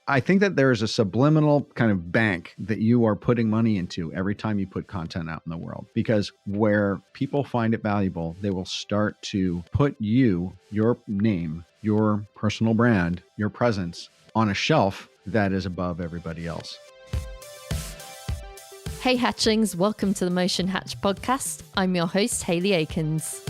I think that there is a subliminal kind of bank that you are putting money into every time you put content out in the world, because where people find it valuable, they will start to put you, your name, your personal brand, your presence on a shelf that is above everybody else. Hey Hatchlings, welcome to the Motion Hatch podcast. I'm your host, Hayley Akins.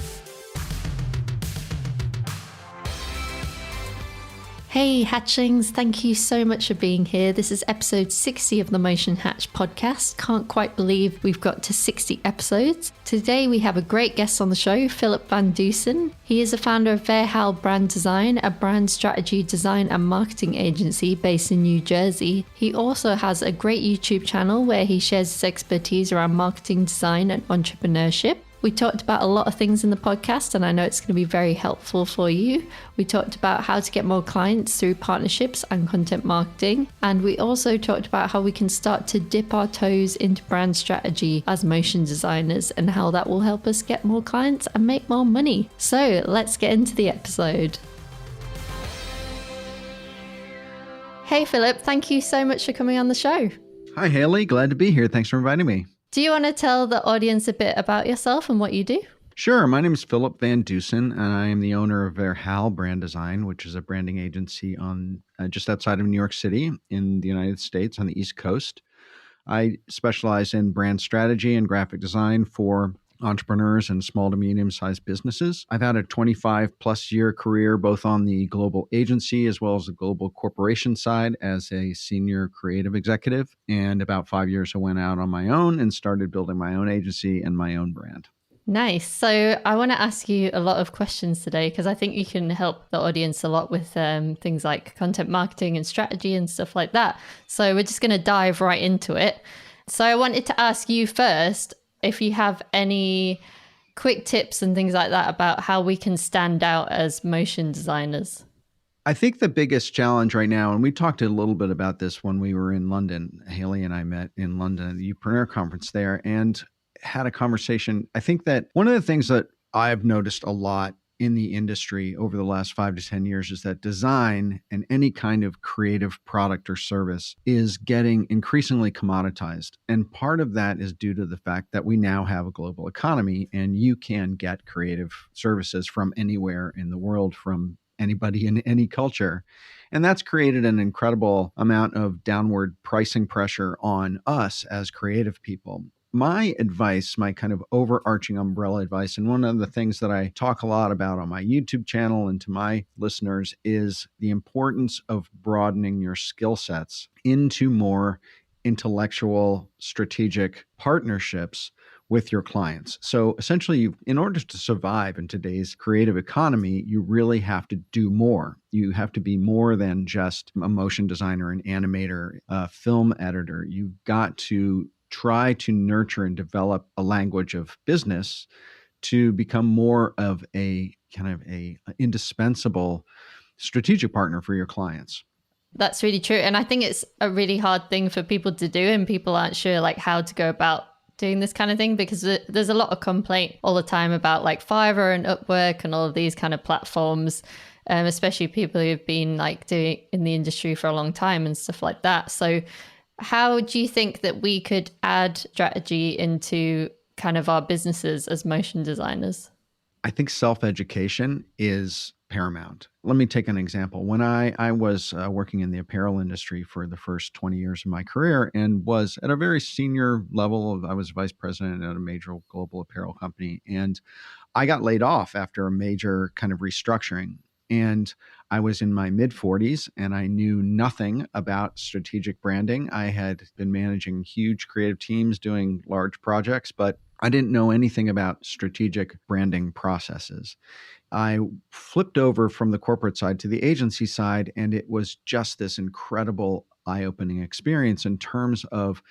Hey Hatchlings, thank you so much for being here. This is episode 60 of the Motion Hatch podcast. Can't quite believe we've got to 60 episodes. Today we have a great guest on the show, Philip van Dusen. He is the founder of Verhaal Brand Design, a brand strategy, design and marketing agency based in New Jersey. He also has a great YouTube channel where he shares his expertise around marketing, design and entrepreneurship. We talked about a lot of things in the podcast, and I know it's going to be very helpful for you. We talked about how to get more clients through partnerships and content marketing. And we also talked about how we can start to dip our toes into brand strategy as motion designers and how that will help us get more clients and make more money. So let's get into the episode. Hey, Philip, thank you so much for coming on the show. Hi, Hayley. Glad to be here. Thanks for inviting me. Do you want to tell the audience a bit about yourself and what you do? Sure. My name is Philip van Dusen, and I am the owner of Verhaal Brand Design, which is a branding agency on just outside of New York City in the United States on the East Coast. I specialize in brand strategy and graphic design for entrepreneurs and small to medium-sized businesses. I've had a 25 plus year career, both on the global agency as well as the global corporation side as a senior creative executive. And about 5 years I went out on my own and started building my own agency and my own brand. Nice. So I want to ask you a lot of questions today because I think you can help the audience a lot with things like content marketing and strategy and stuff like that. So we're just going to dive right into it. So I wanted to ask you first, if you have any quick tips and things like that about how we can stand out as motion designers. I think the biggest challenge right now, and we talked a little bit about this when we were in London, Hayley and I met in London at the Upreneur conference there and had a conversation. I think that one of the things that I've noticed a lot in the industry over the last 5 to 10 years is that design and any kind of creative product or service is getting increasingly commoditized. And part of that is due to the fact that we now have a global economy and you can get creative services from anywhere in the world, from anybody in any culture. And that's created an incredible amount of downward pricing pressure on us as creative people. My advice, my kind of overarching umbrella advice, and one of the things that I talk a lot about on my YouTube channel and to my listeners is the importance of broadening your skill sets into more intellectual, strategic partnerships with your clients. So essentially, in order to survive in today's creative economy, you really have to do more. You have to be more than just a motion designer, an animator, a film editor. You've got to try to nurture and develop a language of business to become more of a kind of a indispensable strategic partner for your clients. That's really true. And I think it's a really hard thing for people to do, and people aren't sure like how to go about doing this kind of thing, because there's a lot of complaint all the time about like Fiverr and Upwork and all of these kind of platforms, especially people who've been like doing in the industry for a long time and stuff like that. So how do you think that we could add strategy into kind of our businesses as motion designers? I think self-education is paramount. Let me take an example. When I was working in the apparel industry for the first 20 years of my career and was at a very senior level, I was vice president at a major global apparel company, and I got laid off after a major kind of restructuring. And I was in my mid 40s and I knew nothing about strategic branding. I had been managing huge creative teams doing large projects, but I didn't know anything about strategic branding processes. I flipped over from the corporate side to the agency side, and it was just this incredible eye-opening experience in terms of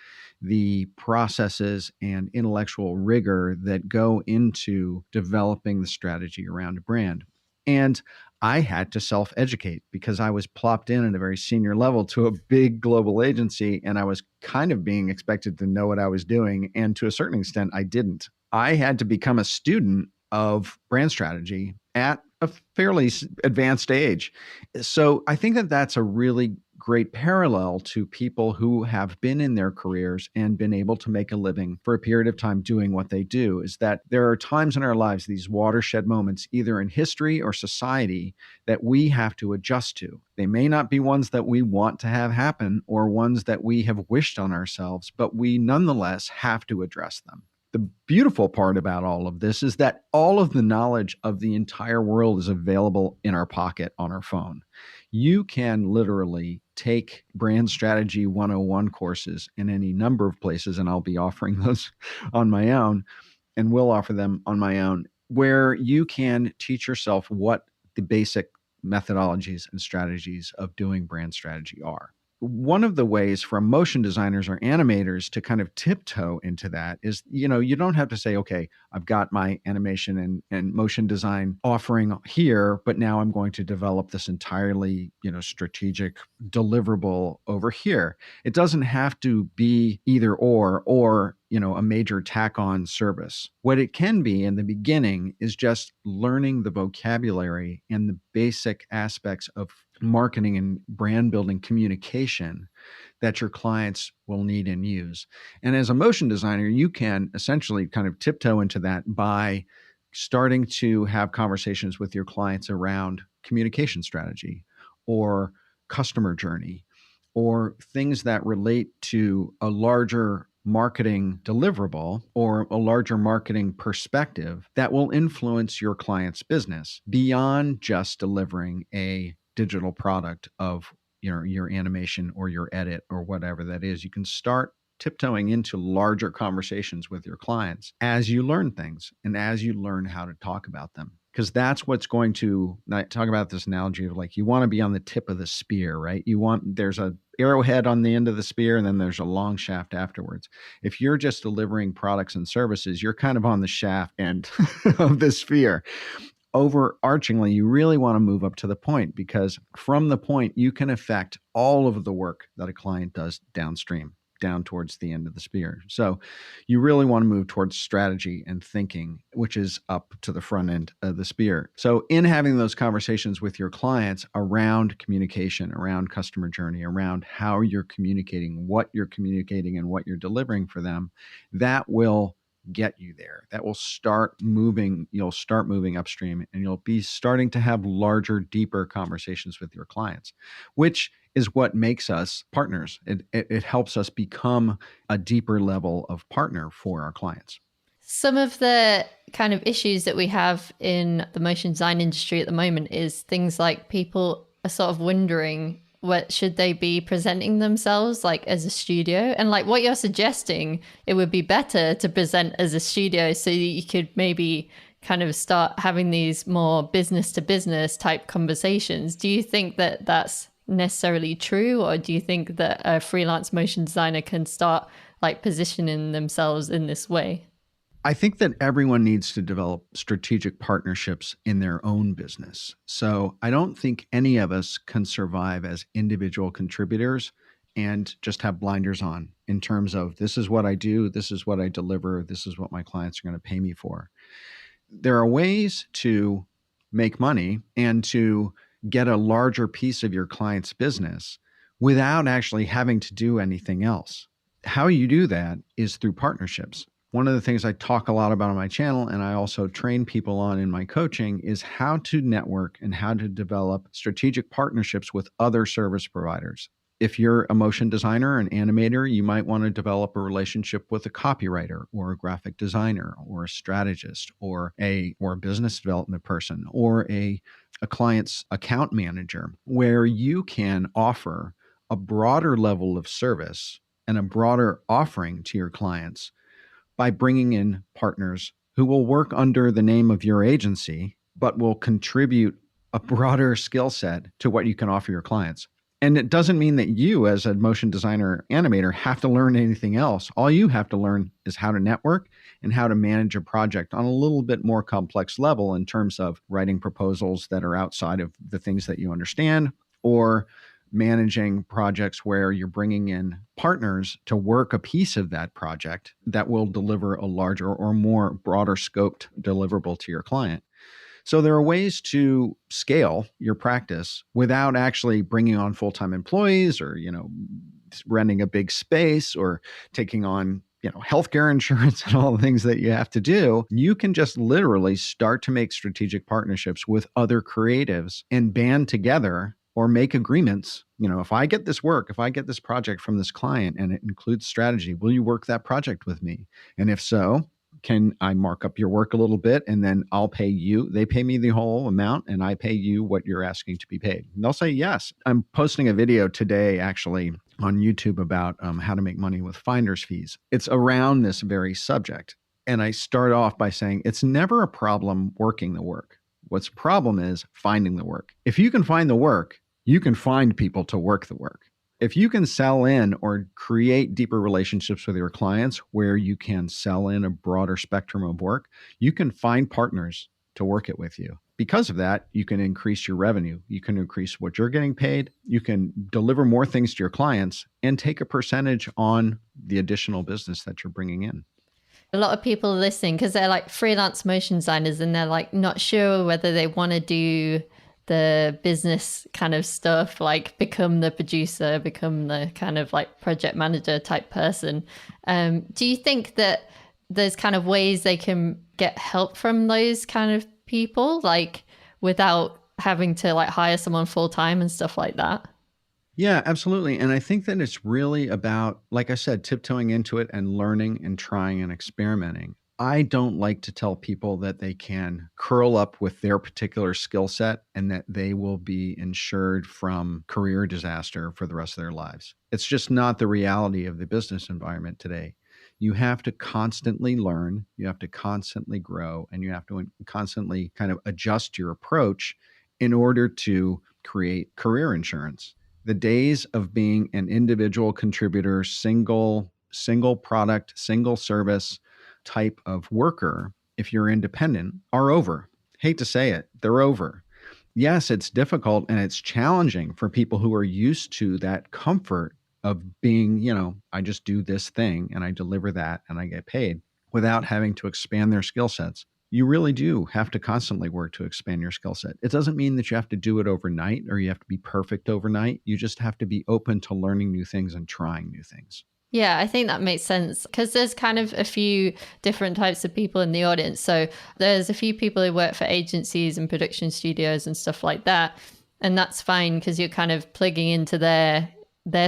the processes and intellectual rigor that go into developing the strategy around a brand. And I had to self-educate because I was plopped in at a very senior level to a big global agency, and I was kind of being expected to know what I was doing. And to a certain extent, I didn't. I had to become a student of brand strategy at a fairly advanced age. So I think that that's a really great parallel to people who have been in their careers and been able to make a living for a period of time doing what they do, is that there are times in our lives, these watershed moments, either in history or society, that we have to adjust to. They may not be ones that we want to have happen or ones that we have wished on ourselves, but we nonetheless have to address them. The beautiful part about all of this is that all of the knowledge of the entire world is available in our pocket on our phone. You can literally take brand strategy 101 courses in any number of places, and I'll be offering those on my own, and will offer them on my own, where you can teach yourself what the basic methodologies and strategies of doing brand strategy are. One of the ways for motion designers or animators to kind of tiptoe into that is, you don't have to say, okay, I've got my animation and motion design offering here, but now I'm going to develop this entirely, strategic deliverable over here. It doesn't have to be either or, a major tack-on service. What it can be in the beginning is just learning the vocabulary and the basic aspects of marketing and brand building communication that your clients will need and use. And as a motion designer, you can essentially kind of tiptoe into that by starting to have conversations with your clients around communication strategy or customer journey or things that relate to a larger marketing deliverable or a larger marketing perspective that will influence your client's business beyond just delivering a digital product of your animation or your edit or whatever that is. You can start tiptoeing into larger conversations with your clients as you learn things and as you learn how to talk about them. Because that's what's going to, I talk about this analogy of like, you want to be on the tip of the spear, right? There's a arrowhead on the end of the spear, and then there's a long shaft afterwards. If you're just delivering products and services, you're kind of on the shaft end of the spear. Overarchingly, you really want to move up to the point, because from the point, you can affect all of the work that a client does downstream, down towards the end of the spear. So you really want to move towards strategy and thinking, which is up to the front end of the spear. So in having those conversations with your clients around communication, around customer journey, around how you're communicating, what you're communicating, and what you're delivering for them, that will get you there. That will start moving. You'll start moving upstream, and you'll be starting to have larger, deeper conversations with your clients, which is what makes us partners. It helps us become a deeper level of partner for our clients. Some of the kind of issues that we have in the motion design industry at the moment is things like people are sort of wondering, what should they be presenting themselves like as a studio? And like what you're suggesting, it would be better to present as a studio so that you could maybe kind of start having these more business to business type conversations. Do you think that that's necessarily true, or do you think that a freelance motion designer can start like positioning themselves in this way? I think that everyone needs to develop strategic partnerships in their own business. So I don't think any of us can survive as individual contributors and just have blinders on in terms of, this is what I do, this is what I deliver, this is what my clients are going to pay me for. There are ways to make money and to get a larger piece of your client's business without actually having to do anything else. How you do that is through partnerships. One of the things I talk a lot about on my channel, and I also train people on in my coaching, is how to network and how to develop strategic partnerships with other service providers. If you're a motion designer, an animator, you might want to develop a relationship with a copywriter or a graphic designer or a strategist or a business development person or a client's account manager, where you can offer a broader level of service and a broader offering to your clients by bringing in partners who will work under the name of your agency, but will contribute a broader skill set to what you can offer your clients. And it doesn't mean that you, as a motion designer animator, have to learn anything else. All you have to learn is how to network and how to manage a project on a little bit more complex level in terms of writing proposals that are outside of the things that you understand, or managing projects where you're bringing in partners to work a piece of that project that will deliver a larger or more broader scoped deliverable to your client. So there are ways to scale your practice without actually bringing on full-time employees or, renting a big space or taking on, healthcare insurance and all the things that you have to do. You can just literally start to make strategic partnerships with other creatives and band together or make agreements. If I get this work, if I get this project from this client and it includes strategy, will you work that project with me? And if so, can I mark up your work a little bit and then I'll pay you? They pay me the whole amount and I pay you what you're asking to be paid. And they'll say yes. I'm posting a video today actually on YouTube about how to make money with finder's fees. It's around this very subject. And I start off by saying it's never a problem working the work. What's the problem is finding the work. If you can find the work, you can find people to work the work. If you can sell in or create deeper relationships with your clients where you can sell in a broader spectrum of work, you can find partners to work it with you. Because of that, you can increase your revenue. You can increase what you're getting paid. You can deliver more things to your clients and take a percentage on the additional business that you're bringing in. A lot of people are listening because they're like freelance motion designers and they're like not sure whether they want to do the business kind of stuff, like become the producer, become the kind of like project manager type person. Do you think that there's kind of ways they can get help from those kind of people, like without having to like hire someone full time and stuff like that? Yeah, absolutely. And I think that it's really about, like I said, tiptoeing into it and learning and trying and experimenting. I don't like to tell people that they can curl up with their particular skill set and that they will be insured from career disaster for the rest of their lives. It's just not the reality of the business environment today. You have to constantly learn, you have to constantly grow, and you have to constantly kind of adjust your approach in order to create career insurance. The days of being an individual contributor, single product, single service type of worker, if you're independent, are over. Hate to say it, they're over. Yes, it's difficult and it's challenging for people who are used to that comfort of being, I just do this thing and I deliver that and I get paid without having to expand their skill sets. You really do have to constantly work to expand your skill set. It doesn't mean that you have to do it overnight or you have to be perfect overnight. You just have to be open to learning new things and trying new things. Yeah, I think that makes sense because there's kind of a few different types of people in the audience. So there's a few people who work for agencies and production studios and stuff like that. And that's fine because you're kind of plugging into their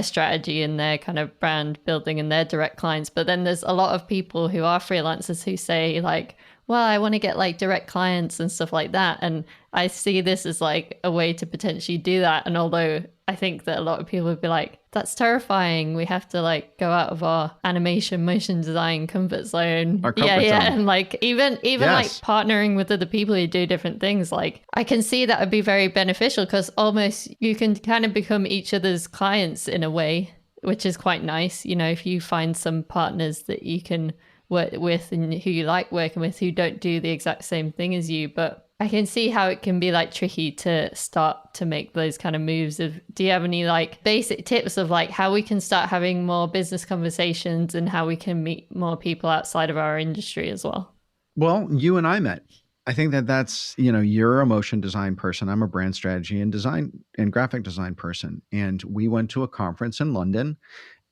strategy and their kind of brand building and their direct clients. But then there's a lot of people who are freelancers who say like, well, I want to get like direct clients and stuff like that. And I see this as like a way to potentially do that. And although I think that a lot of people would be like, that's terrifying. We have to like go out of our animation, motion design comfort zone. Our comfort zone. And like even Yes. like partnering with other people who do different things, like I can see that would be very beneficial because almost you can kind of become each other's clients in a way, which is quite nice. If you find some partners that you can work with and who you like working with who don't do the exact same thing as you. But I can see how it can be like tricky to start to make those kind of moves. Do you have any like basic tips of like how we can start having more business conversations and how we can meet more people outside of our industry as well? Well, you and I met. I think that's, you're a motion design person. I'm a brand strategy and design and graphic design person. And we went to a conference in London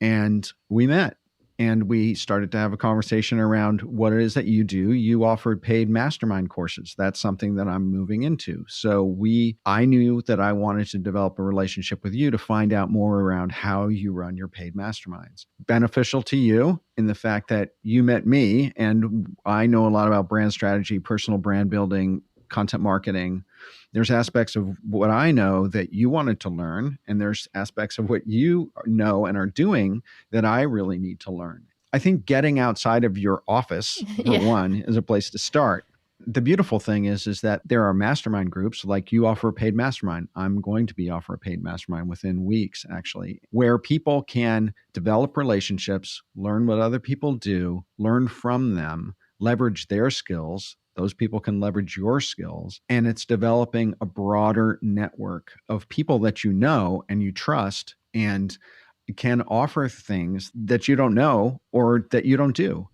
and we met. And we started to have a conversation around what it is that you do. You offered paid mastermind courses. That's something that I'm moving into. So I knew that I wanted to develop a relationship with you to find out more around how you run your paid masterminds. Beneficial to you in the fact that you met me and I know a lot about brand strategy, personal brand building, content marketing. There's aspects of what I know that you wanted to learn, and there's aspects of what you know and are doing that I really need to learn. I think getting outside of your office, for one, is a place to start. The beautiful thing is that there are mastermind groups, like you offer a paid mastermind. I'm going to be offer a paid mastermind within weeks, actually, where people can develop relationships, learn what other people do, learn from them, leverage their skills. Those people can leverage your skills, and it's developing a broader network of people that you know and you trust and can offer things that you don't know or that you don't do.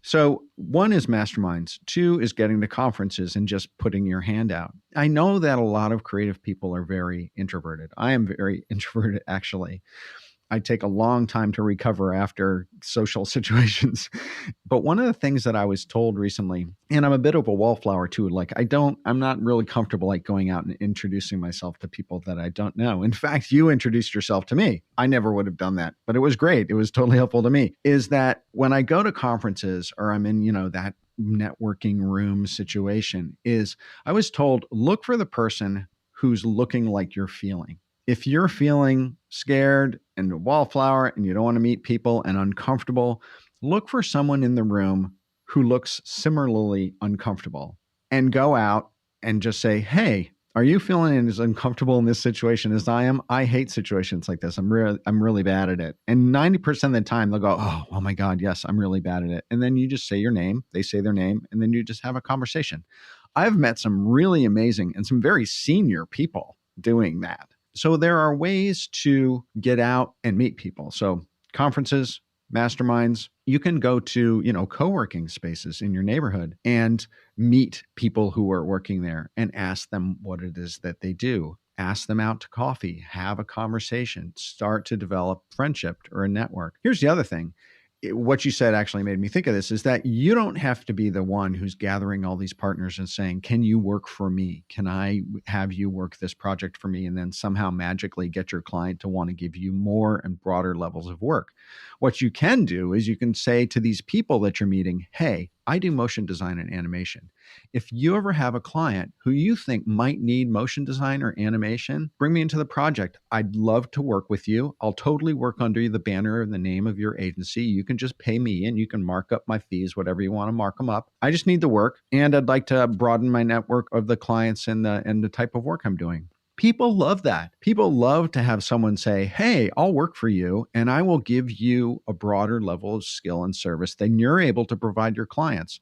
So one is masterminds. Two is getting to conferences and just putting your hand out. I know that a lot of creative people are very introverted. I am very introverted, actually. I take a long time to recover after social situations. But one of the things that I was told recently, and I'm a bit of a wallflower too, like I'm not really comfortable like going out and introducing myself to people that I don't know. In fact, you introduced yourself to me. I never would have done that, but it was great. It was totally helpful to me. Is that when I go to conferences or I'm in, that networking room situation, is I was told, look for the person who's looking like you're feeling. If you're feeling scared and a wallflower and you don't want to meet people and uncomfortable, look for someone in the room who looks similarly uncomfortable and go out and just say, hey, are you feeling as uncomfortable in this situation as I am? I hate situations like this. I'm really bad at it. And 90% of the time they'll go, oh my God, yes, I'm really bad at it. And then you just say your name, they say their name, and then you just have a conversation. I've met some really amazing and some very senior people doing that. So there are ways to get out and meet people. So conferences, masterminds, you can go to, co-working spaces in your neighborhood and meet people who are working there and ask them what it is that they do. Ask them out to coffee, have a conversation, start to develop friendship or a network. Here's the other thing. What you said actually made me think of this, is that you don't have to be the one who's gathering all these partners and saying, can you work for me? Can I have you work this project for me? And then somehow magically get your client to want to give you more and broader levels of work. What you can do is you can say to these people that you're meeting, hey, I do motion design and animation. If you ever have a client who you think might need motion design or animation, bring me into the project. I'd love to work with you. I'll totally work under the banner and the name of your agency. You can just pay me and you can mark up my fees, whatever you want to mark them up. I just need the work, and I'd like to broaden my network of the clients and the type of work I'm doing. People love that. People love to have someone say, hey, I'll work for you and I will give you a broader level of skill and service than you're able to provide your clients.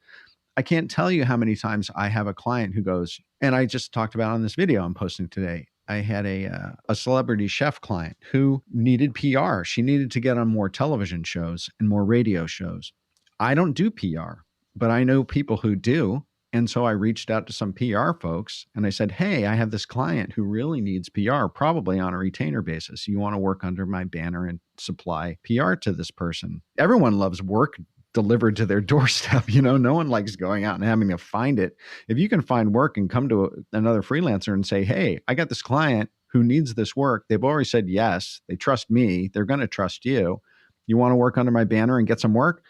I can't tell you how many times I have a client who goes, and I just talked about on this video I'm posting today, I had a celebrity chef client who needed PR. She needed to get on more television shows and more radio shows. I don't do PR, but I know people who do. And so I reached out to some PR folks and I said, hey, I have this client who really needs PR, probably on a retainer basis. You want to work under my banner and supply PR to this person. Everyone loves work delivered to their doorstep. No one likes going out and having to find it. If you can find work and come to another freelancer and say, hey, I got this client who needs this work. They've already said yes. They trust me. They're going to trust you. You want to work under my banner and get some work?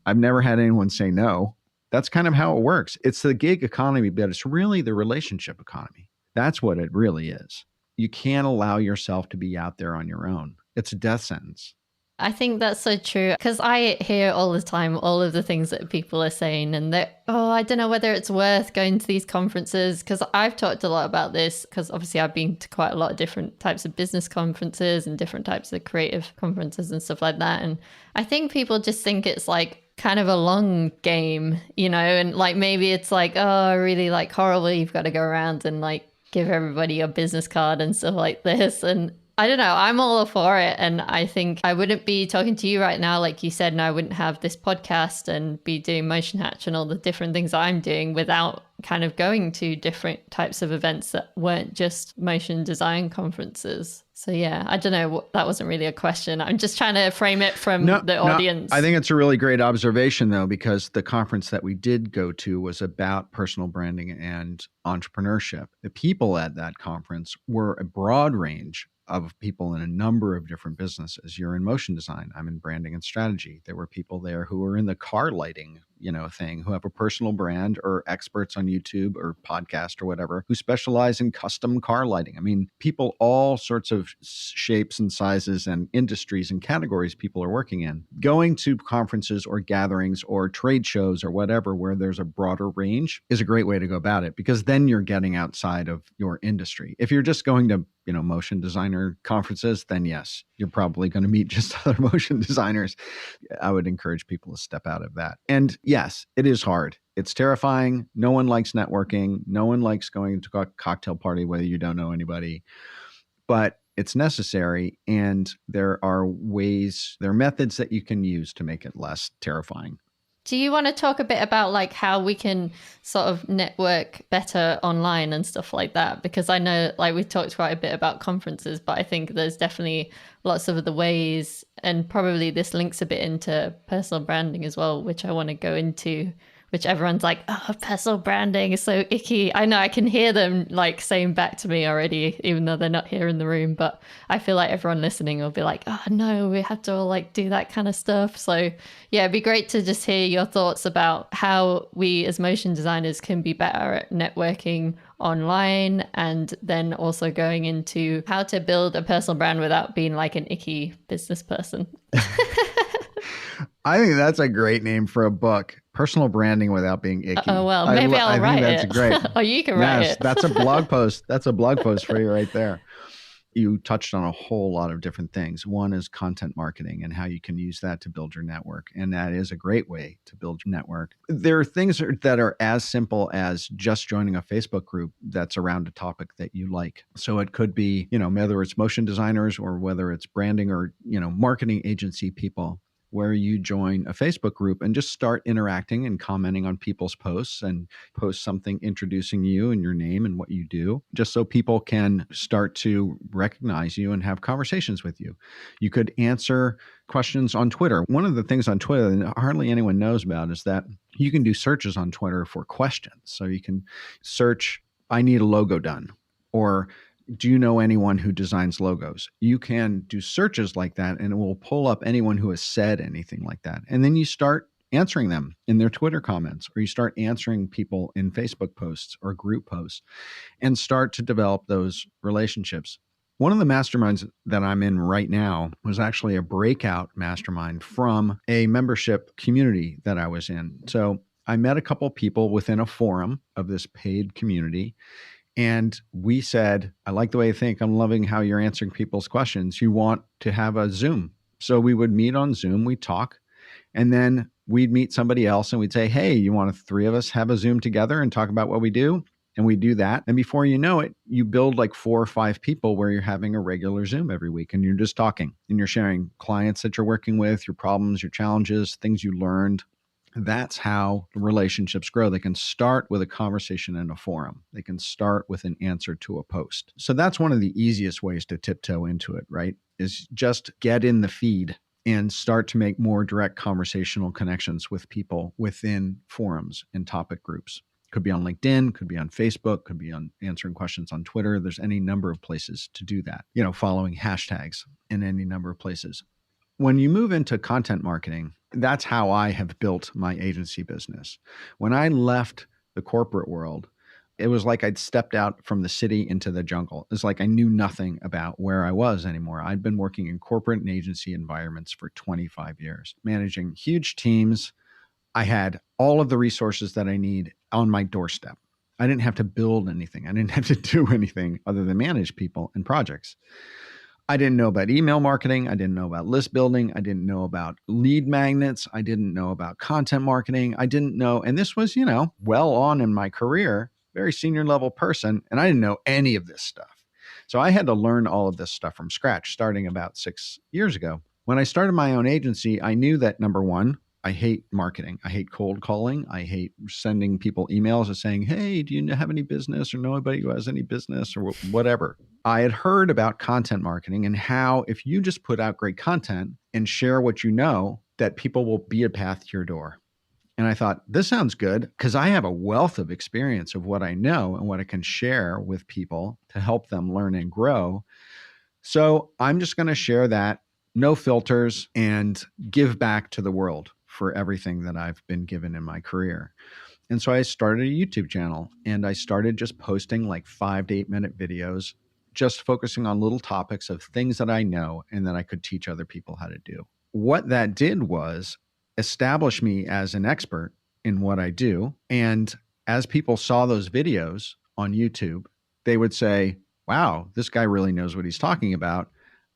I've never had anyone say no. That's kind of how it works. It's the gig economy, but it's really the relationship economy. That's what it really is. You can't allow yourself to be out there on your own. It's a death sentence. I think that's so true, because I hear all the time all of the things that people are saying, and that, I don't know whether it's worth going to these conferences, because I've talked a lot about this, because obviously I've been to quite a lot of different types of business conferences and different types of creative conferences and stuff like that. And I think people just think it's like kind of a long game, and like maybe it's like, really like horrible. You've got to go around and like give everybody your business card and stuff like this. And I don't know, I'm all for it. And I think I wouldn't be talking to you right now, like you said, and I wouldn't have this podcast and be doing Motion Hatch and all the different things I'm doing without kind of going to different types of events that weren't just motion design conferences. So yeah, I don't know, that wasn't really a question. I'm just trying to frame it from the audience. I think it's a really great observation though, because the conference that we did go to was about personal branding and entrepreneurship. The people at that conference were a broad range of people in a number of different businesses. You're in motion design. I'm in branding and strategy. There were people there who were in the car lighting, thing, who have a personal brand, or experts on YouTube or podcast or whatever, who specialize in custom car lighting. I mean, people, all sorts of shapes and sizes and industries and categories people are working in. Going to conferences or gatherings or trade shows or whatever, where there's a broader range, is a great way to go about it, because then you're getting outside of your industry. If you're just going to motion designer conferences, then yes, you're probably going to meet just other motion designers. I would encourage people to step out of that. And yes, it is hard. It's terrifying. No one likes networking. No one likes going to a cocktail party, whether you don't know anybody, but it's necessary. And there are methods that you can use to make it less terrifying. Do you want to talk a bit about like how we can sort of network better online and stuff like that? Because I know like we talked quite a bit about conferences, but I think there's definitely lots of other ways, and probably this links a bit into personal branding as well, which I want to go into, which everyone's like, oh, personal branding is so icky. I know I can hear them like saying back to me already, even though they're not here in the room. But I feel like everyone listening will be like, oh, no, we have to all like do that kind of stuff. So yeah, it'd be great to just hear your thoughts about how we as motion designers can be better at networking online, and then also going into how to build a personal brand without being like an icky business person. I think that's a great name for a book. Personal branding without being icky. Oh, well, maybe I'll write it. That's great. Or you can write it. That's a blog post. That's a blog post for you right there. You touched on a whole lot of different things. One is content marketing and how you can use that to build your network. And that is a great way to build your network. There are things that are as simple as just joining a Facebook group that's around a topic that you like. So it could be, whether it's motion designers or whether it's branding or, marketing agency people, where you join a Facebook group and just start interacting and commenting on people's posts and post something introducing you and your name and what you do, just so people can start to recognize you and have conversations with you. You could answer questions on Twitter. One of the things on Twitter that hardly anyone knows about is that you can do searches on Twitter for questions. So you can search, I need a logo done, or do you know anyone who designs logos? You can do searches like that and it will pull up anyone who has said anything like that. And then you start answering them in their Twitter comments, or you start answering people in Facebook posts or group posts and start to develop those relationships. One of the masterminds that I'm in right now was actually a breakout mastermind from a membership community that I was in. So I met a couple people within a forum of this paid community. And we said, I like the way you think. I'm loving how you're answering people's questions. You want to have a Zoom. So we would meet on Zoom, we'd talk, and then we'd meet somebody else and we'd say, hey, you want three of us have a Zoom together and talk about what we do? And we do that. And before you know it, you build like 4 or 5 people where you're having a regular Zoom every week and you're just talking and you're sharing clients that you're working with, your problems, your challenges, things you learned. That's how relationships grow. They can start with a conversation in a forum. They can start with an answer to a post. So that's one of the easiest ways to tiptoe into it, right? Is just get in the feed and start to make more direct conversational connections with people within forums and topic groups. Could be on LinkedIn, could be on Facebook, could be on answering questions on Twitter. There's any number of places to do that, following hashtags in any number of places. When you move into content marketing, that's how I have built my agency business. When I left the corporate world, it was like I'd stepped out from the city into the jungle. It's like I knew nothing about where I was anymore. I'd been working in corporate and agency environments for 25 years, managing huge teams. I had all of the resources that I need on my doorstep. I didn't have to build anything. I didn't have to do anything other than manage people and projects. I didn't know about email marketing. I didn't know about list building. I didn't know about lead magnets. I didn't know about content marketing. I didn't know, and this was, well on in my career, very senior level person, and I didn't know any of this stuff. So I had to learn all of this stuff from scratch, starting about 6 years ago. When I started my own agency, I knew that number one, I hate marketing. I hate cold calling. I hate sending people emails and saying, hey, do you have any business or know anybody who has any business or whatever. I had heard about content marketing and how if you just put out great content and share what you know, that people will be a path to your door. And I thought, this sounds good because I have a wealth of experience of what I know and what I can share with people to help them learn and grow. So I'm just going to share that, no filters, and give back to the world for everything that I've been given in my career. And so I started a YouTube channel and I started just posting like 5 to 8 minute videos, just focusing on little topics of things that I know and that I could teach other people how to do. What that did was establish me as an expert in what I do. And as people saw those videos on YouTube, they would say, wow, this guy really knows what he's talking about.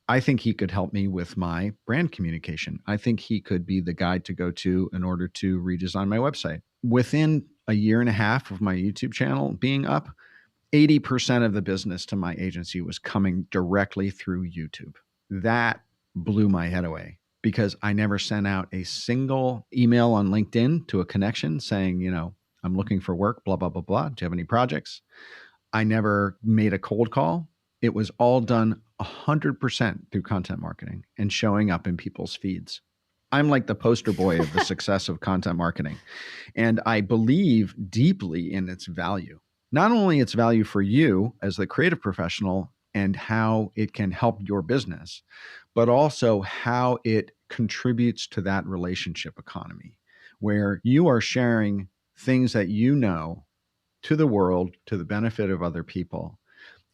I think he could help me with my brand communication. I think he could be the guy to go to in order to redesign my website. Within a year and a half of my YouTube channel being up, 80% of the business to my agency was coming directly through YouTube. That blew my head away because I never sent out a single email on LinkedIn to a connection saying, I'm looking for work, blah, blah, blah, blah. Do you have any projects? I never made a cold call. It was all done 100% through content marketing and showing up in people's feeds. I'm like the poster boy of the success of content marketing. And I believe deeply in its value. Not only its value for you as the creative professional and how it can help your business, but also how it contributes to that relationship economy where you are sharing things that you know to the world, to the benefit of other people.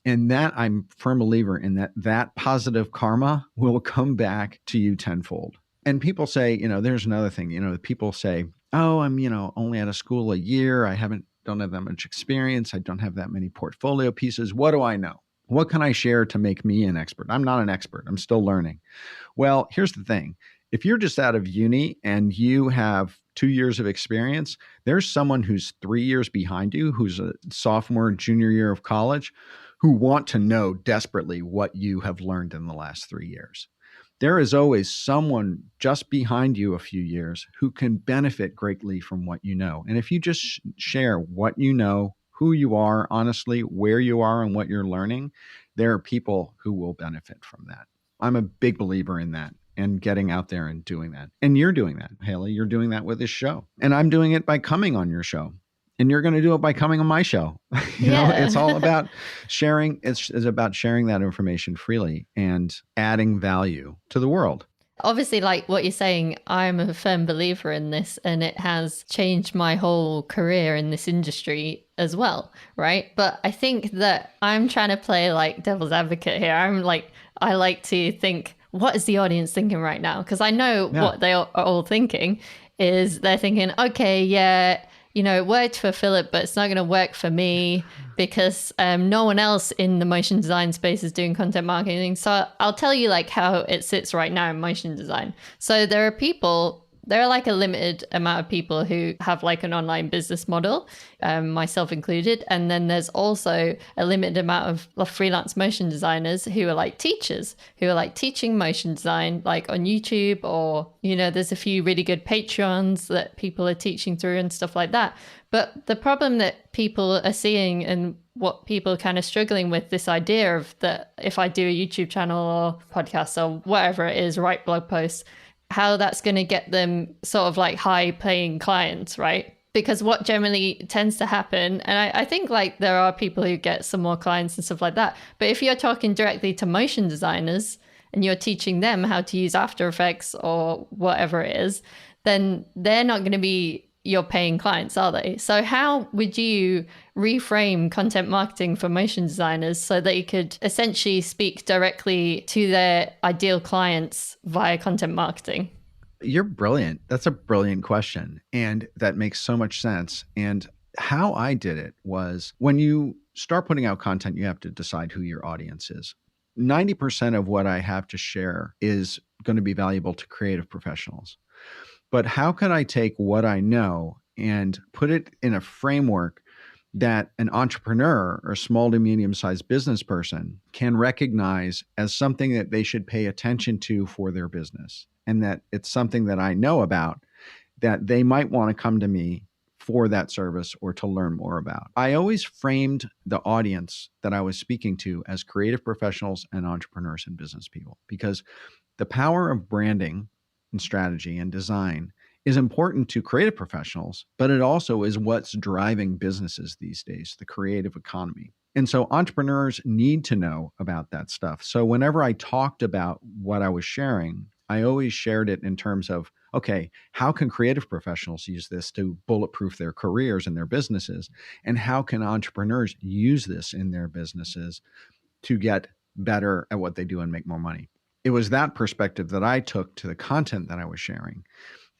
And that I'm a firm believer in that positive karma will come back to you tenfold. And people say, there's another thing, people say, oh, I'm, only out of school a year. Don't have that much experience. I don't have that many portfolio pieces. What do I know? What can I share to make me an expert? I'm not an expert. I'm still learning. Well, here's the thing. If you're just out of uni and you have 2 years of experience, there's someone who's 3 years behind you, who's a sophomore, junior year of college, who want to know desperately what you have learned in the last 3 years. There is always someone just behind you a few years who can benefit greatly from what you know. And if you just share what you know, who you are, honestly, where you are and what you're learning, there are people who will benefit from that. I'm a big believer in that and getting out there and doing that. And you're doing that, Haley. You're doing that with this show. And I'm doing it by coming on your show. And you're going to do it by coming on my show. It's all about sharing. It's about sharing that information freely and adding value to the world. Obviously, like what you're saying, I'm a firm believer in this, and it has changed my whole career in this industry as well, right? But I think that I'm trying to play like devil's advocate here. I like to think, what is the audience thinking right now? Because I know what they are all thinking is they're thinking, okay, yeah, it worked for Philip, but it's not going to work for me because no one else in the motion design space is doing content marketing. So I'll tell you like how it sits right now in motion design. So there are like a limited amount of people who have like an online business model, myself included. And then there's also a limited amount of freelance motion designers who are like teachers, who are like teaching motion design, like on YouTube, or, there's a few really good Patreons that people are teaching through and stuff like that. But the problem that people are seeing and what people are kind of struggling with, this idea of that if I do a YouTube channel or podcast or whatever it is, write blog posts, how that's going to get them sort of like high paying clients, right? Because what generally tends to happen, and I think like there are people who get some more clients and stuff like that, but if you're talking directly to motion designers and you're teaching them how to use After Effects or whatever it is, then they're not going to be your paying clients, are they? So how would you reframe content marketing for motion designers so that you could essentially speak directly to their ideal clients via content marketing? You're brilliant. That's a brilliant question. And that makes so much sense. And how I did it was when you start putting out content, you have to decide who your audience is. 90% of what I have to share is going to be valuable to creative professionals. But how could I take what I know and put it in a framework that an entrepreneur or small to medium-sized business person can recognize as something that they should pay attention to for their business, and that it's something that I know about that they might want to come to me for that service or to learn more about. I always framed the audience that I was speaking to as creative professionals and entrepreneurs and business people, because the power of branding and strategy and design is important to creative professionals, but it also is what's driving businesses these days, the creative economy. And so entrepreneurs need to know about that stuff. So whenever I talked about what I was sharing, I always shared it in terms of, okay, how can creative professionals use this to bulletproof their careers and their businesses? And how can entrepreneurs use this in their businesses to get better at what they do and make more money? It was that perspective that I took to the content that I was sharing.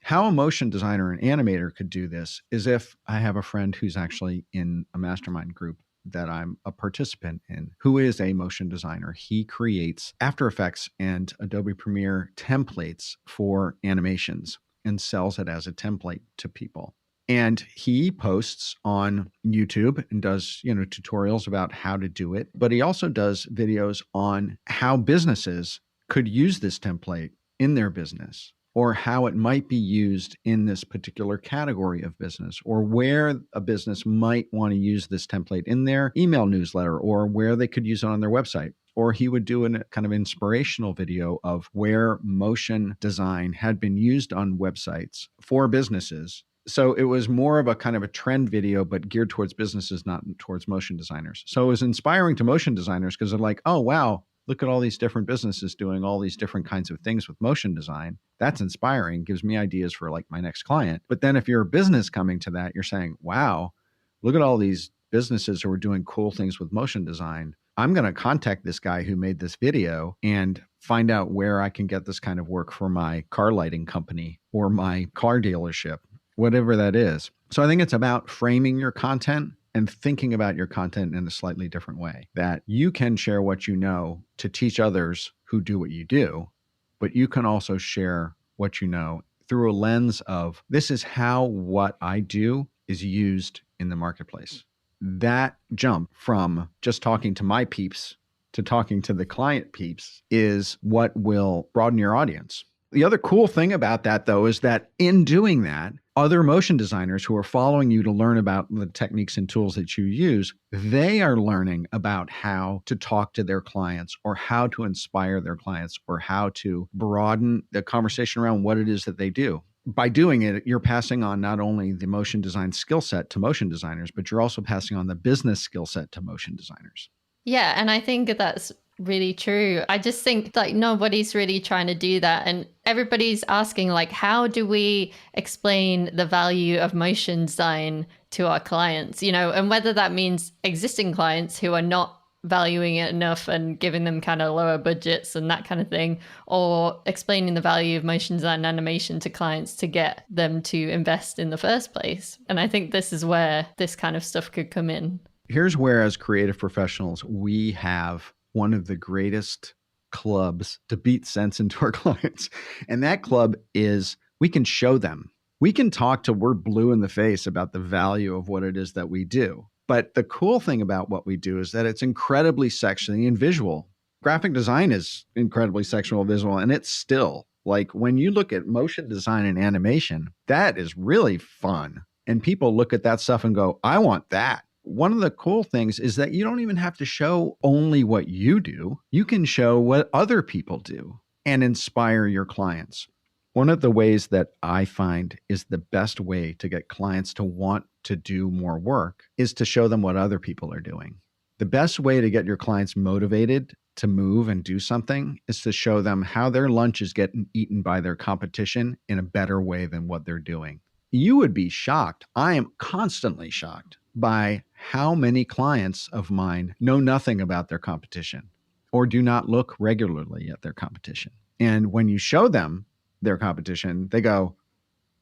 How a motion designer and animator could do this is if I have a friend who's actually in a mastermind group that I'm a participant in, who is a motion designer. He creates After Effects and Adobe Premiere templates for animations and sells it as a template to people. And he posts on YouTube and does, tutorials about how to do it. But he also does videos on how businesses could use this template in their business, or how it might be used in this particular category of business, or where a business might want to use this template in their email newsletter, or where they could use it on their website. Or he would do a kind of inspirational video of where motion design had been used on websites for businesses. So it was more of a kind of a trend video, but geared towards businesses, not towards motion designers. So it was inspiring to motion designers because they're like, oh, wow, look at all these different businesses doing all these different kinds of things with motion design. That's inspiring, gives me ideas for like my next client. But then if you're a business coming to that, you're saying, wow, look at all these businesses who are doing cool things with motion design. I'm going to contact this guy who made this video and find out where I can get this kind of work for my car lighting company or my car dealership, whatever that is. So I think it's about framing your content and thinking about your content in a slightly different way, that you can share what you know to teach others who do what you do, but you can also share what you know through a lens of this is how what I do is used in the marketplace. That jump from just talking to my peeps to talking to the client peeps is what will broaden your audience. The other cool thing about that, though, is that in doing that, other motion designers who are following you to learn about the techniques and tools that you use, they are learning about how to talk to their clients or how to inspire their clients or how to broaden the conversation around what it is that they do. By doing it, you're passing on not only the motion design skill set to motion designers, but you're also passing on the business skill set to motion designers. Yeah, and I think that's really true. I just think like nobody's really trying to do that. And everybody's asking like, how do we explain the value of motion design to our clients? You know, and whether that means existing clients who are not valuing it enough and giving them kind of lower budgets and that kind of thing, or explaining the value of motion design and animation to clients to get them to invest in the first place. And I think this is where this kind of stuff could come in. Here's where, as creative professionals, we have one of the greatest clubs to beat sense into our clients. And that club is we can show them. We can talk till we're blue in the face about the value of what it is that we do. But the cool thing about what we do is that it's incredibly sexually and visual. Graphic design is incredibly sexual and visual, and it's still like when you look at motion design and animation, that is really fun. And people look at that stuff and go, I want that. One of the cool things is that you don't even have to show only what you do. You can show what other people do and inspire your clients. One of the ways that I find is the best way to get clients to want to do more work is to show them what other people are doing. The best way to get your clients motivated to move and do something is to show them how their lunch is getting eaten by their competition in a better way than what they're doing. You would be shocked. I am constantly shocked by how many clients of mine know nothing about their competition or do not look regularly at their competition. And when you show them their competition, they go,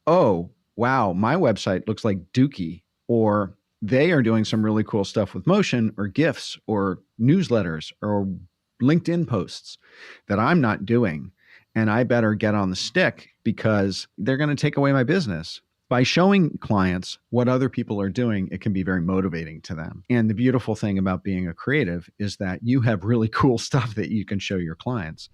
oh, wow, my website looks like Dookie, or they are doing some really cool stuff with motion or GIFs or newsletters or LinkedIn posts that I'm not doing. And I better get on the stick because they're going to take away my business. By showing clients what other people are doing, it can be very motivating to them. And the beautiful thing about being a creative is that you have really cool stuff that you can show your clients.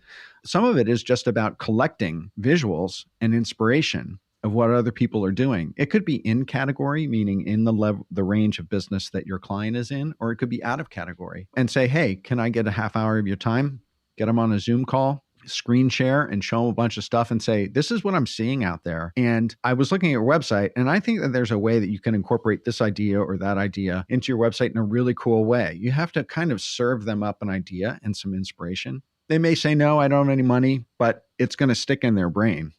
Some of it is just about collecting visuals and inspiration of what other people are doing. It could be in category, meaning in the range of business that your client is in, or it could be out of category and say, hey, can I get a half hour of your time? Get them on a Zoom call, screen share and show them a bunch of stuff and say, this is what I'm seeing out there. And I was looking at your website and I think that there's a way that you can incorporate this idea or that idea into your website in a really cool way. You have to kind of serve them up an idea and some inspiration. They may say, no, I don't have any money, but it's going to stick in their brain.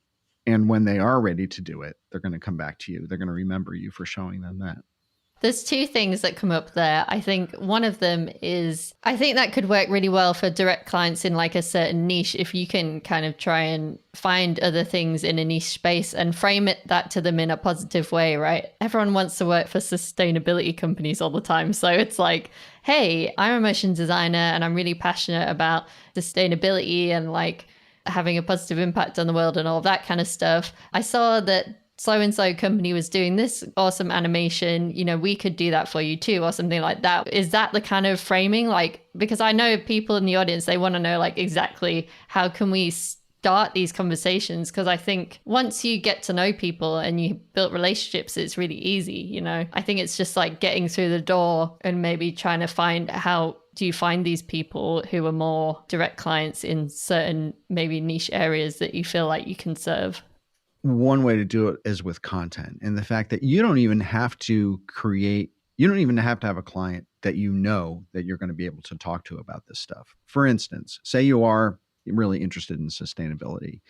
And when they are ready to do it, they're going to come back to you. They're going to remember you for showing them that. There's two things that come up there. I think one of them is, I think that could work really well for direct clients in like a certain niche. If you can kind of try and find other things in a niche space and frame that to them in a positive way, right? Everyone wants to work for sustainability companies all the time. So it's like, hey, I'm a motion designer and I'm really passionate about sustainability and like having a positive impact on the world and all that kind of stuff. I saw that so-and-so company was doing this awesome animation, you know, we could do that for you too, or something like that. Is that the kind of framing? Like, because I know people in the audience, they want to know like exactly how can we start these conversations, because I think once you get to know people and you build relationships, it's really easy, you know. I think it's just like getting through the door and maybe trying to find how do you find these people who are more direct clients in certain maybe niche areas that you feel like you can serve. One way to do it is with content, and the fact that you don't even have to create, you don't even have to have a client that you know that you're going to be able to talk to about this stuff. For instance, say you are really interested in sustainability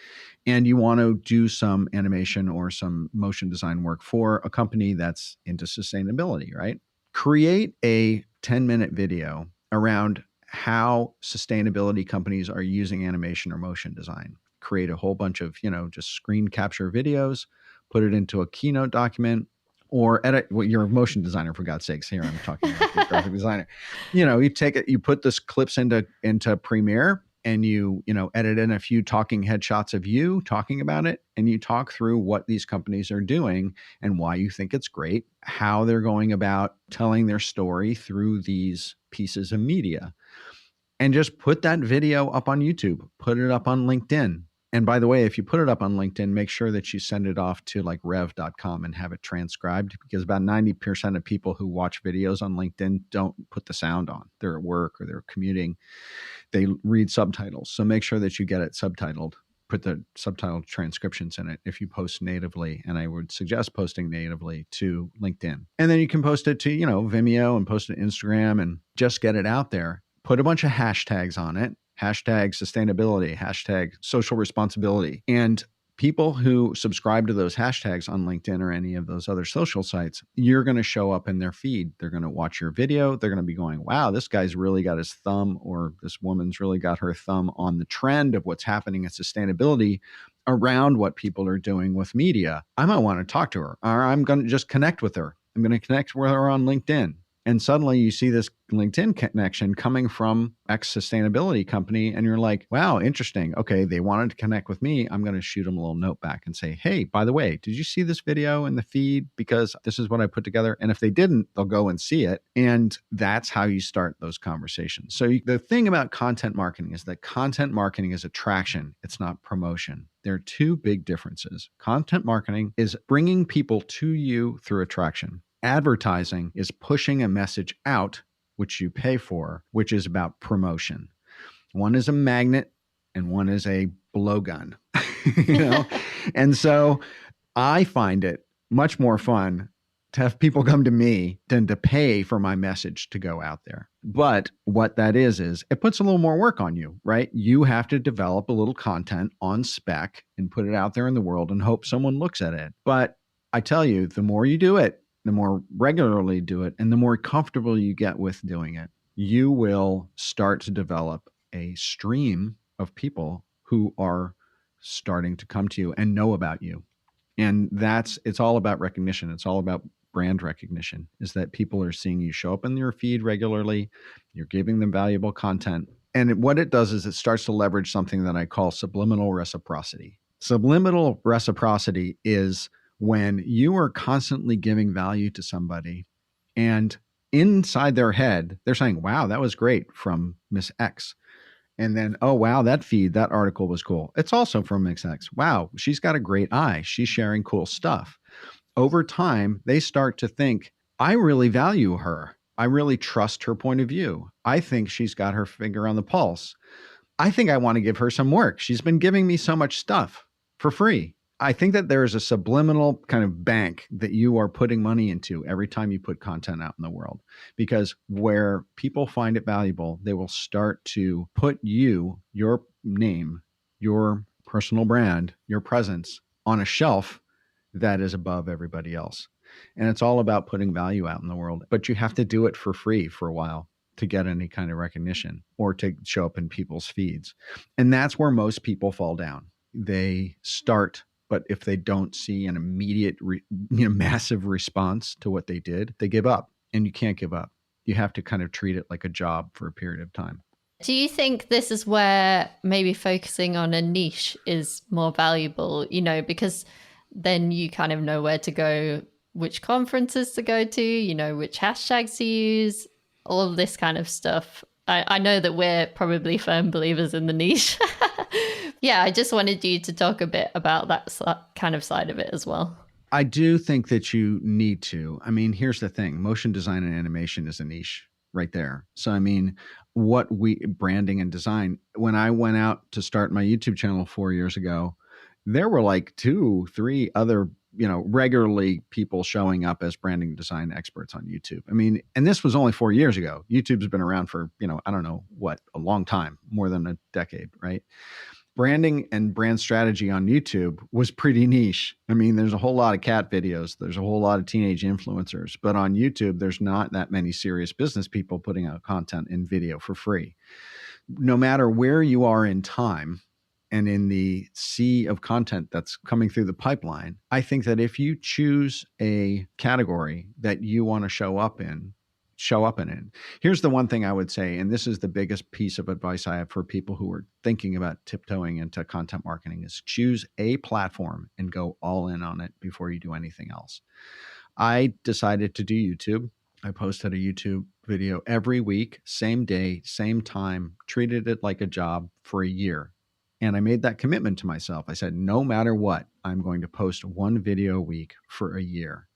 and you want to do some animation or some motion design work for a company that's into sustainability, right? Create a 10-minute video around how sustainability companies are using animation or motion design. Create a whole bunch of, just screen capture videos, put it into a keynote document, or edit. Well, you're a motion designer, for God's sakes. Here I'm talking like a graphic designer. You take it, you put this clips into Premiere, and you edit in a few talking headshots of you talking about it, and you talk through what these companies are doing and why you think it's great, how they're going about telling their story through these pieces of media. And just put that video up on YouTube, put it up on LinkedIn. And by the way, if you put it up on LinkedIn, make sure that you send it off to like rev.com and have it transcribed, because about 90% of people who watch videos on LinkedIn don't put the sound on. They're at work or they're commuting. They read subtitles. So make sure that you get it subtitled. Put the subtitled transcriptions in it if you post natively. And I would suggest posting natively to LinkedIn. And then you can post it to, Vimeo, and post it to Instagram, and just get it out there. Put a bunch of hashtags on it. Hashtag sustainability, hashtag social responsibility. And people who subscribe to those hashtags on LinkedIn or any of those other social sites, you're going to show up in their feed. They're going to watch your video. They're going to be going, wow, this guy's really got his thumb, or this woman's really got her thumb on the trend of what's happening in sustainability around what people are doing with media. I might want to talk to her, or I'm going to just connect with her. I'm going to connect with her on LinkedIn. And suddenly you see this LinkedIn connection coming from X sustainability company, and you're like, wow, interesting. Okay, they wanted to connect with me. I'm going to shoot them a little note back and say, hey, by the way, did you see this video in the feed? Because this is what I put together. And if they didn't, they'll go and see it. And that's how you start those conversations. So the thing about content marketing is that content marketing is attraction. It's not promotion. There are two big differences. Content marketing is bringing people to you through attraction. Advertising is pushing a message out, which you pay for, which is about promotion. One is a magnet and one is a blowgun. And so I find it much more fun to have people come to me than to pay for my message to go out there. But what that is it puts a little more work on you, right? You have to develop a little content on spec and put it out there in the world and hope someone looks at it. But I tell you, the more you do it, the more regularly do it, and the more comfortable you get with doing it, you will start to develop a stream of people who are starting to come to you and know about you. And it's all about recognition. It's all about brand recognition, is that people are seeing you show up in your feed regularly. You're giving them valuable content. And what it does is it starts to leverage something that I call subliminal reciprocity. Subliminal reciprocity is when you are constantly giving value to somebody, and inside their head, they're saying, wow, that was great from Miss X. And then, oh, wow, that article was cool. It's also from Miss X. Wow, she's got a great eye. She's sharing cool stuff. Over time, they start to think, I really value her. I really trust her point of view. I think she's got her finger on the pulse. I think I want to give her some work. She's been giving me so much stuff for free. I think that there is a subliminal kind of bank that you are putting money into every time you put content out in the world, because where people find it valuable, they will start to put you, your name, your personal brand, your presence on a shelf that is above everybody else. And it's all about putting value out in the world, but you have to do it for free for a while to get any kind of recognition or to show up in people's feeds. And that's where most people fall down. They start, but if they don't see an immediate, massive response to what they did, they give up. And you can't give up. You have to kind of treat it like a job for a period of time. Do you think this is where maybe focusing on a niche is more valuable, because then you kind of know where to go, which conferences to go to, which hashtags to use, all of this kind of stuff. I know that we're probably firm believers in the niche. Yeah, I just wanted you to talk a bit about that kind of side of it as well. I do think that you need to. I mean, here's the thing: motion design and animation is a niche right there. So, I mean, branding and design, when I went out to start my YouTube channel 4 years ago, there were like 2, 3 other, regularly people showing up as branding design experts on YouTube. I mean, and this was only 4 years ago. YouTube's been around for, I don't know what, a long time, more than a decade, right? Branding and brand strategy on YouTube was pretty niche. I mean, there's a whole lot of cat videos. There's a whole lot of teenage influencers, but on YouTube, there's not that many serious business people putting out content in video for free. No matter where you are in time and in the sea of content that's coming through the pipeline, I think that if you choose a category that you want to show up in it. Here's the one thing I would say, and this is the biggest piece of advice I have for people who are thinking about tiptoeing into content marketing, is choose a platform and go all in on it before you do anything else. I decided to do YouTube. I posted a YouTube video every week, same day, same time, treated it like a job for a year. And I made that commitment to myself. I said, no matter what, I'm going to post one video a week for a year.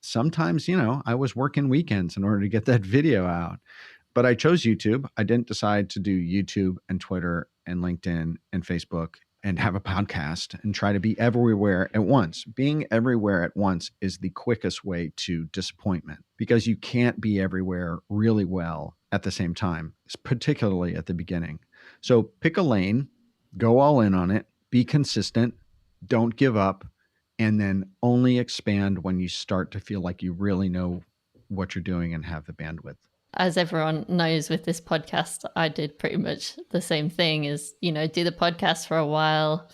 Sometimes, I was working weekends in order to get that video out, but I chose YouTube. I didn't decide to do YouTube and Twitter and LinkedIn and Facebook and have a podcast and try to be everywhere at once. Being everywhere at once is the quickest way to disappointment, because you can't be everywhere really well at the same time, particularly at the beginning. So pick a lane, go all in on it, be consistent, don't give up, and then only expand when you start to feel like you really know what you're doing and have the bandwidth. As everyone knows with this podcast, I did pretty much the same thing, is, do the podcast for a while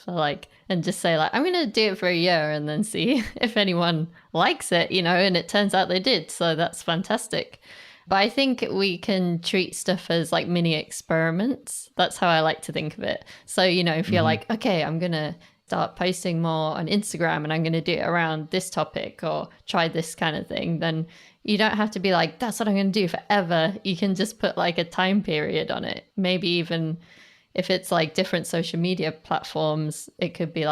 and just say I'm going to do it for a year and then see if anyone likes it, and it turns out they did. So that's fantastic. But I think we can treat stuff as mini experiments. That's how I like to think of it. So, if you're okay, I'm going to start posting more on Instagram and I'm going to do it around this topic or try this kind of thing, then you don't have to be that's what I'm going to do forever. You can just put a time period on it. Maybe even if it's different social media platforms, it could be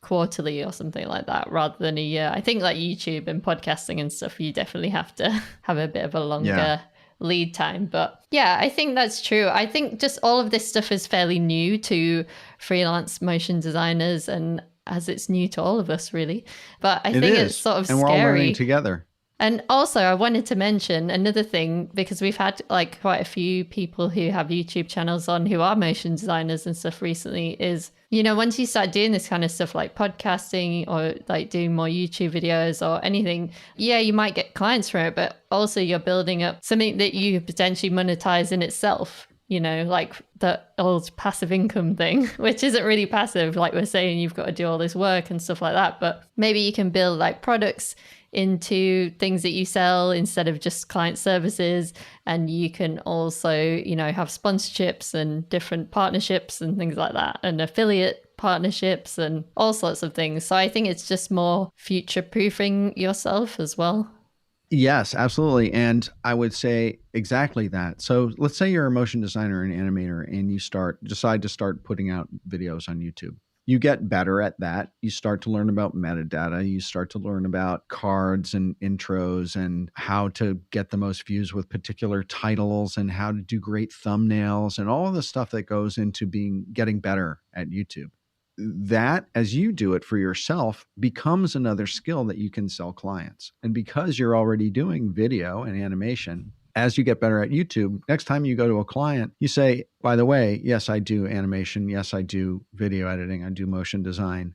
quarterly or something like that rather than a year. I think YouTube and podcasting and stuff, you definitely have to have a bit of a longer lead time. But yeah, I think that's true. I think just all of this stuff is fairly new to freelance motion designers, and as it's new to all of us really. But I think it's sort of and scary. We're all learning together. And also I wanted to mention another thing, because we've had quite a few people who have YouTube channels on who are motion designers and stuff recently, is, once you start doing this kind of stuff like podcasting or doing more YouTube videos or anything, you might get clients from it, but also you're building up something that you potentially monetize in itself, the old passive income thing, which isn't really passive. We're saying you've got to do all this work and stuff like that, but maybe you can build products into things that you sell instead of just client services. And you can also, have sponsorships and different partnerships and things like that, and affiliate partnerships and all sorts of things. So I think it's just more future proofing yourself as well. Yes, absolutely. And I would say exactly that. So let's say you're a motion designer and animator and you decide to start putting out videos on YouTube. You get better at that. You start to learn about metadata. You start to learn about cards and intros and how to get the most views with particular titles and how to do great thumbnails and all of the stuff that goes into getting better at YouTube. That, as you do it for yourself, becomes another skill that you can sell clients. And because you're already doing video and animation, as you get better at YouTube, next time you go to a client, you say, by the way, yes, I do animation. Yes, I do video editing. I do motion design.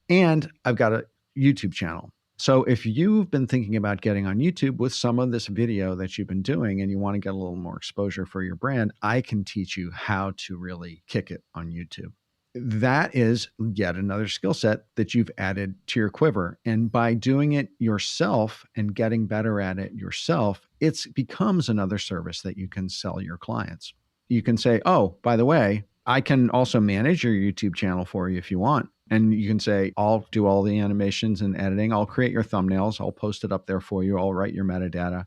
And I've got a YouTube channel. So if you've been thinking about getting on YouTube with some of this video that you've been doing and you want to get a little more exposure for your brand, I can teach you how to really kick it on YouTube. That is yet another skill set that you've added to your quiver. And by doing it yourself and getting better at it yourself, it becomes another service that you can sell your clients. You can say, oh, by the way, I can also manage your YouTube channel for you if you want. And you can say, I'll do all the animations and editing. I'll create your thumbnails. I'll post it up there for you. I'll write your metadata.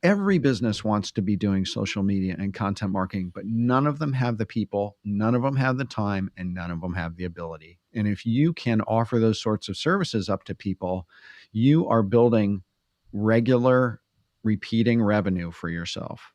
Every business wants to be doing social media and content marketing, but none of them have the people, none of them have the time, and none of them have the ability. And if you can offer those sorts of services up to people, you are building regular, repeating revenue for yourself.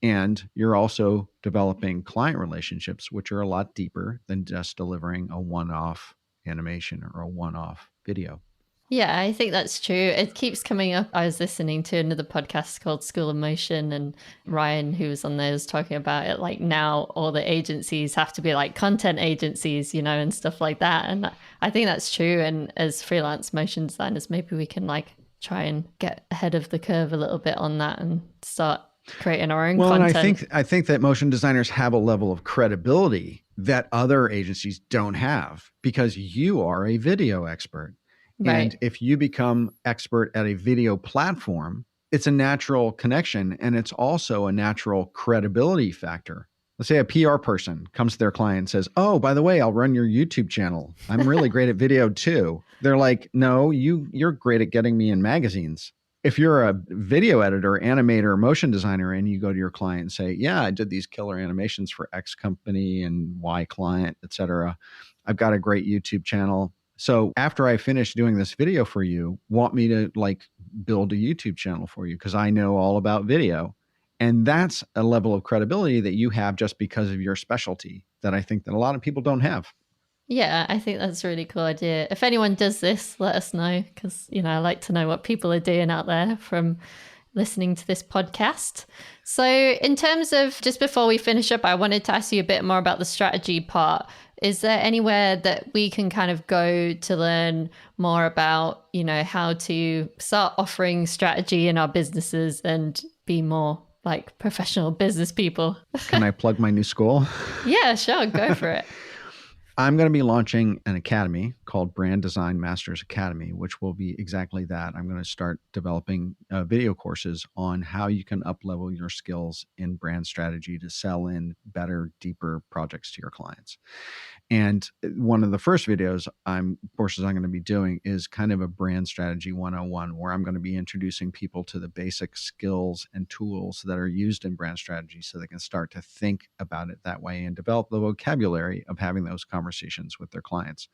And you're also developing client relationships, which are a lot deeper than just delivering a one-off animation or a one-off video. Yeah, I think that's true. It keeps coming up. I was listening to another podcast called School of Motion, and Ryan, who was on there, was talking about it. Like now, all the agencies have to be like content agencies, and stuff like that. And I think that's true. And as freelance motion designers, maybe we can like try and get ahead of the curve a little bit on that and start creating our own content. And I think that motion designers have a level of credibility that other agencies don't have because you are a video expert. Right. And if you become expert at a video platform, it's a natural connection, and it's also a natural credibility factor. Let's say a PR person comes to their client and says, "Oh, by the way, I'll run your YouTube channel. I'm really great at video too." They're like, "No, you're great at getting me in magazines." If you're a video editor, animator, motion designer, and you go to your client and say, "Yeah, I did these killer animations for X company and Y client, etc. I've got a great YouTube channel. So after I finish doing this video for you, want me to like build a YouTube channel for you because I know all about video." And that's a level of credibility that you have just because of your specialty that I think that a lot of people don't have. Yeah, I think that's a really cool idea. If anyone does this, let us know because, I like to know what people are doing out there from listening to this podcast. So in terms of, just before we finish up, I wanted to ask you a bit more about the strategy part. Is there anywhere that we can kind of go to learn more about, how to start offering strategy in our businesses and be more like professional business people? Can I plug my new school? Yeah, sure. Go for it. I'm going to be launching an academy called Brand Design Masters Academy, which will be exactly that. I'm going to start developing video courses on how you can up-level your skills in brand strategy to sell in better, deeper projects to your clients. And one of the first courses I'm going to be doing is kind of a brand strategy 101, where I'm going to be introducing people to the basic skills and tools that are used in brand strategy so they can start to think about it that way and develop the vocabulary of having those conversations with their clients.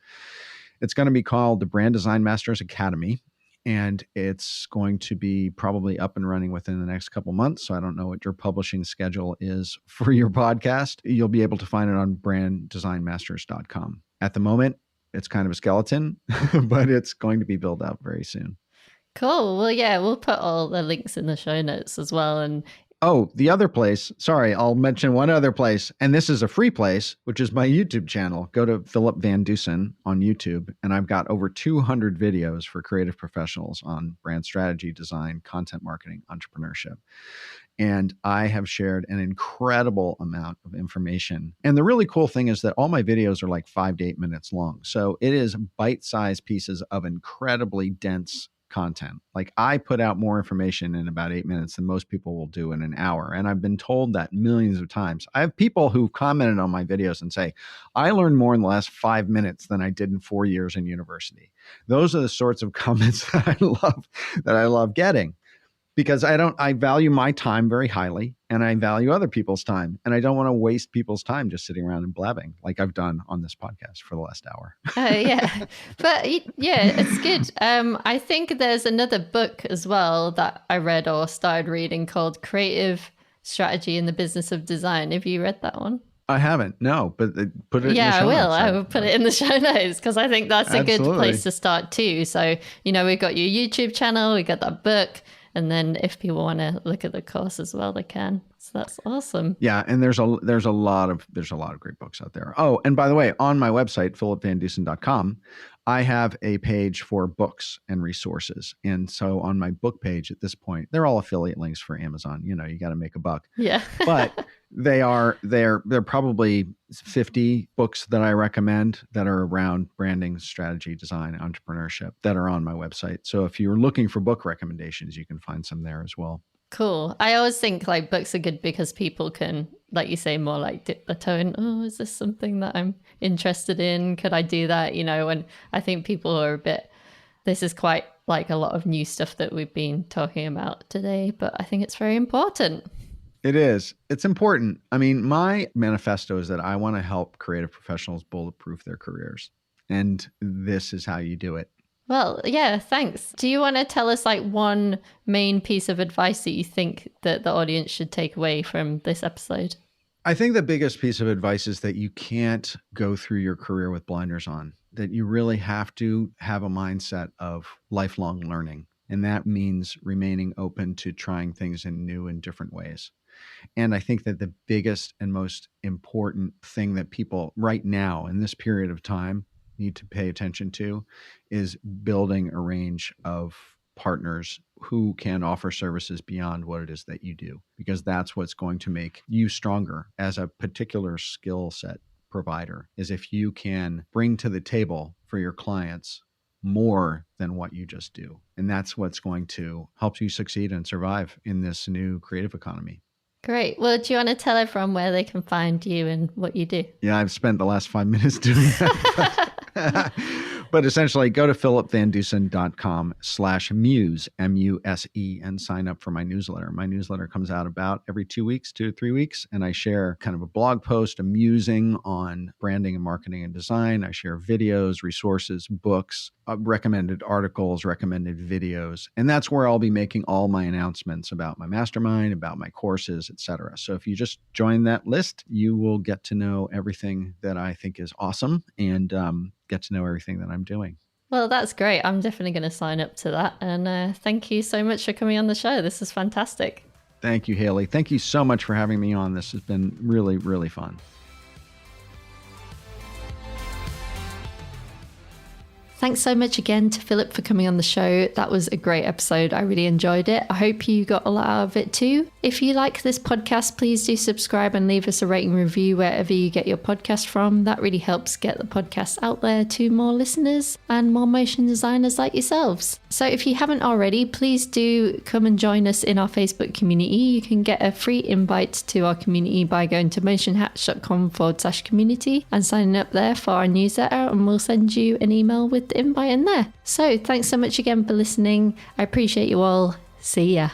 It's going to be called the Brand Design Masters Academy. And it's going to be probably up and running within the next couple months. So I don't know what your publishing schedule is for your podcast. You'll be able to find it on branddesignmasters.com. At the moment, it's kind of a skeleton, but it's going to be built out very soon. Cool. Well, yeah, we'll put all the links in the show notes as well. And oh, the other place, sorry, I'll mention one other place, and this is a free place, which is my YouTube channel. Go to Philip Van Dusen on YouTube, and I've got over 200 videos for creative professionals on brand strategy, design, content marketing, entrepreneurship. And I have shared an incredible amount of information. And the really cool thing is that all my videos are like 5 to 8 minutes long. So it is bite-sized pieces of incredibly dense content. Like I put out more information in about 8 minutes than most people will do in an hour. And I've been told that millions of times. I have people who've commented on my videos and say, I learned more in the last 5 minutes than I did in 4 years in university. Those are the sorts of comments that I love getting. Because I value my time very highly, and I value other people's time, and I don't want to waste people's time just sitting around and blabbing like I've done on this podcast for the last hour. Oh, yeah. But yeah, it's good. I think there's another book as well that I read or started reading called Creative Strategy in the Business of Design. Have you read that one? I haven't, no, but put it in the show I will. notes. I will put it in the show notes because I think that's a good place to start too. So, we've got your YouTube channel, we got that book. And then if people want to look at the course as well, they can. So that's awesome. Yeah, and there's a lot of great books out there. Oh, and by the way, on my website, philipvandusen.com, I have a page for books and resources. And so on my book page at this point, they're all affiliate links for Amazon. You got to make a buck. Yeah. But they're probably 50 books that I recommend that are around branding, strategy, design, entrepreneurship that are on my website. So if you're looking for book recommendations, you can find some there as well. Cool. I always think like books are good because people can, like you say, more like dip the toe in, oh, is this something that I'm interested in? Could I do that? And I think people are a bit This is quite like a lot of new stuff that we've been talking about today, but I think it's very important. It is. It's important. I mean, my manifesto is that I want to help creative professionals bulletproof their careers. And this is how you do it. Well, yeah, thanks. Do you want to tell us like one main piece of advice that you think that the audience should take away from this episode? I think the biggest piece of advice is that you can't go through your career with blinders on, that you really have to have a mindset of lifelong learning. And that means remaining open to trying things in new and different ways. And I think that the biggest and most important thing that people right now in this period of time need to pay attention to is building a range of partners who can offer services beyond what it is that you do, because that's what's going to make you stronger as a particular skill set provider, is if you can bring to the table for your clients more than what you just do. And that's what's going to help you succeed and survive in this new creative economy. Great. Well, do you want to tell everyone where they can find you and what you do? Yeah, I've spent the last 5 minutes doing that. But essentially, go to philipvandusen.com/muse, M-U-S-E, and sign up for my newsletter. My newsletter comes out about every 2 weeks, 2 to 3 weeks, and I share kind of a blog post, a musing on branding and marketing and design. I share videos, resources, books, recommended articles, recommended videos, and that's where I'll be making all my announcements about my mastermind, about my courses, etc. So if you just join that list, you will get to know everything that I think is awesome and get to know everything that I'm doing. Well, that's great. I'm definitely going to sign up to that. And thank you so much for coming on the show. This is fantastic. Thank you, Haley. Thank you so much for having me on. This has been really, really fun. Thanks so much again to Philip for coming on the show. That was a great episode. I really enjoyed it. I hope you got a lot out of it too. If you like this podcast, please do subscribe and leave us a rating review wherever you get your podcast from. That really helps get the podcast out there to more listeners and more motion designers like yourselves. So if you haven't already, please do come and join us in our Facebook community. You can get a free invite to our community by going to motionhatch.com/community and signing up there for our newsletter, and we'll send you an email with the invite in there. So thanks so much again for listening. I appreciate you all. See ya.